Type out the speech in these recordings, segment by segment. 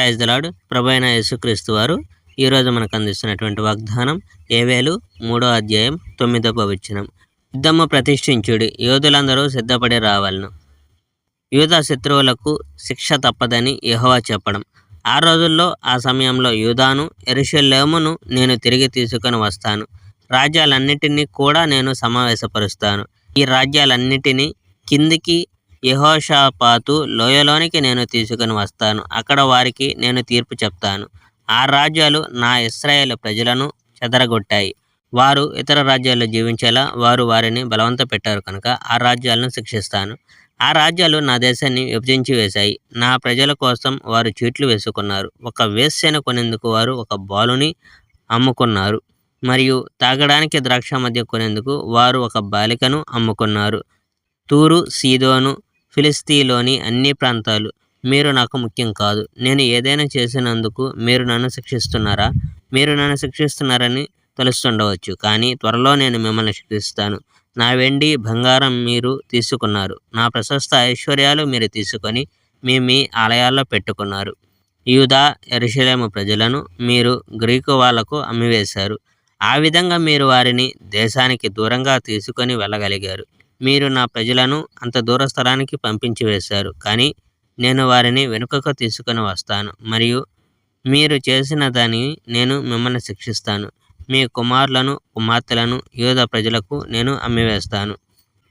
Praise the lord. ప్రభు అయిన యేసుక్రీస్తు వారు ఈరోజు మనకు అందిస్తున్నటువంటి వాగ్దానం ఏవేలు 3వ అధ్యాయం 9వ వచనం. యుద్ధము ప్రతిష్ఠించుడి, యోధులందరూ సిద్ధపడి రావాలను. యూదా శత్రువులకు శిక్ష తప్పదని యెహోవా చెప్పడం. ఆ రోజుల్లో ఆ సమయంలో యూదాను యెరూషలేమును నేను తిరిగి తీసుకొని వస్తాను. రాజ్యాలన్నిటినీ కూడా నేను సమావేశపరుస్తాను. ఈ రాజ్యాలన్నిటినీ కిందికి యెహోషాపాతు లోయలోనికి నేను తీసుకొని వస్తాను. అక్కడ వారికి నేను తీర్పు చెప్తాను. ఆ రాజ్యాలు నా ఇశ్రాయేలు ప్రజలను చెదరగొట్టాయి. వారు ఇతర రాజ్యాల్లో జీవించేలా వారు వారిని బలవంత పెట్టారు కనుక ఆ రాజ్యాలను శిక్షిస్తాను. ఆ రాజ్యాలు నా దేశాన్ని విభజించి వేశాయి. నా ప్రజల కోసం వారు చీట్లు వేసుకున్నారు. ఒక వేశ్యను కొనేందుకు వారు ఒక బాలుని అమ్ముకున్నారు. మరియు తాగడానికి ద్రాక్ష మద్యం కొనేందుకు వారు ఒక బాలికను అమ్ముకున్నారు. తూరు, సీదోను, ఫిలిస్తీలోని అన్ని ప్రాంతాలు మీరు నాకు ముఖ్యం కాదు. నేను ఏదైనా చేసినందుకు మీరు నన్ను శిక్షిస్తున్నారా? మీరు నన్ను శిక్షిస్తున్నారని తెలుస్తుండవచ్చు, కానీ త్వరలో నేను మిమ్మల్ని శిక్షిస్తాను. నా వెండి బంగారం మీరు తీసుకున్నారు. నా ప్రశస్త ఐశ్వర్యాలు మీరు తీసుకొని మీ ఆలయాల్లో పెట్టుకున్నారు. యూదా, యెరూషలేము ప్రజలను మీరు గ్రీకు వాళ్లకు అమ్మివేశారు. ఆ విధంగా మీరు వారిని దేశానికి దూరంగా తీసుకొని వెళ్ళగలిగారు. మీరు నా ప్రజలను అంత దూర స్థలానికి పంపించి వేశారు, కానీ నేను వారిని వెనుకకు తీసుకొని వస్తాను మరియు మీరు చేసిన దాన్ని నేను మిమ్మల్ని శిక్షిస్తాను. మీ కుమారులను, కుమార్తెలను యూదా ప్రజలకు నేను అమ్మివేస్తాను.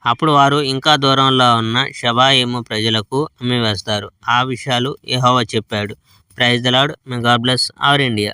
అప్పుడు వారు ఇంకా దూరంలో ఉన్న షెబాయిము ప్రజలకు అమ్మివేస్తారు. ఆ విషయాలు యెహోవా చెప్పాడు. Praise the Lord. May God bless our India.